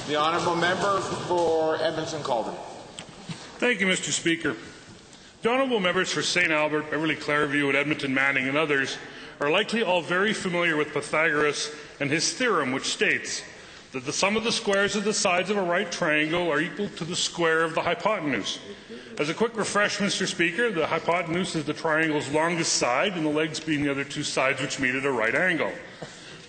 The honourable member for Edmonton-Calder. Thank you, Mr. Speaker. The honourable members for St. Albert, Beverly Clareview, and Edmonton Manning and others are likely all very familiar with Pythagoras and his theorem, which states that the sum of the squares of the sides of a right triangle are equal to the square of the hypotenuse. As a quick refresh, Mr. Speaker, the hypotenuse is the triangle's longest side, and the legs being the other two sides which meet at a right angle.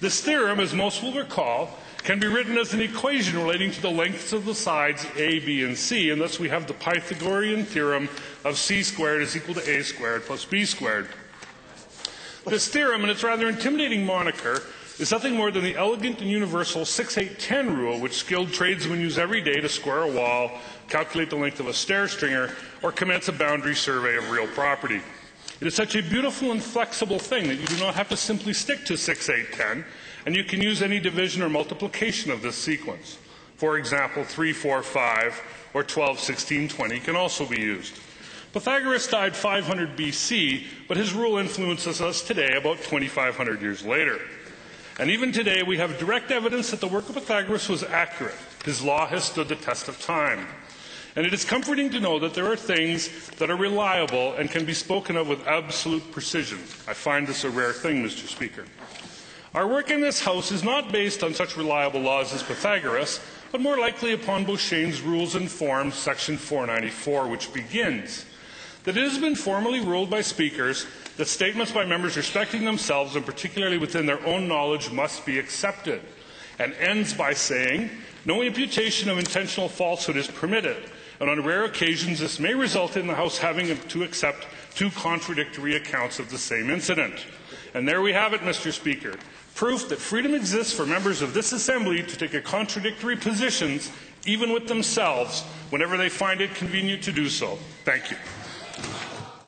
This theorem, as most will recall, can be written as an equation relating to the lengths of the sides a, b, and c, and thus we have the Pythagorean Theorem of c squared is equal to a squared plus b squared. This theorem, and its rather intimidating moniker, is nothing more than the elegant and universal 6-8-10 rule, which skilled tradesmen use every day to square a wall, calculate the length of a stair stringer, or commence a boundary survey of real property. It is such a beautiful and flexible thing that you do not have to simply stick to 6-8-10, and you can use any division or multiplication of this sequence. For example, 3, 4, 5, or 12, 16, 20 can also be used. Pythagoras died 500 BC, but his rule influences us today about 2,500 years later. And even today, we have direct evidence that the work of Pythagoras was accurate. His law has stood the test of time. And it is comforting to know that there are things that are reliable and can be spoken of with absolute precision. I find this a rare thing, Mr. Speaker. Our work in this House is not based on such reliable laws as Pythagoras, but more likely upon Beauchesne's Rules and Forms, section 494, which begins that it has been formally ruled by speakers that statements by members respecting themselves, and particularly within their own knowledge, must be accepted, and ends by saying, no imputation of intentional falsehood is permitted, and on rare occasions this may result in the House having to accept two contradictory accounts of the same incident. And there we have it, Mr. Speaker, proof that freedom exists for members of this Assembly to take a contradictory positions, even with themselves, whenever they find it convenient to do so. Thank you.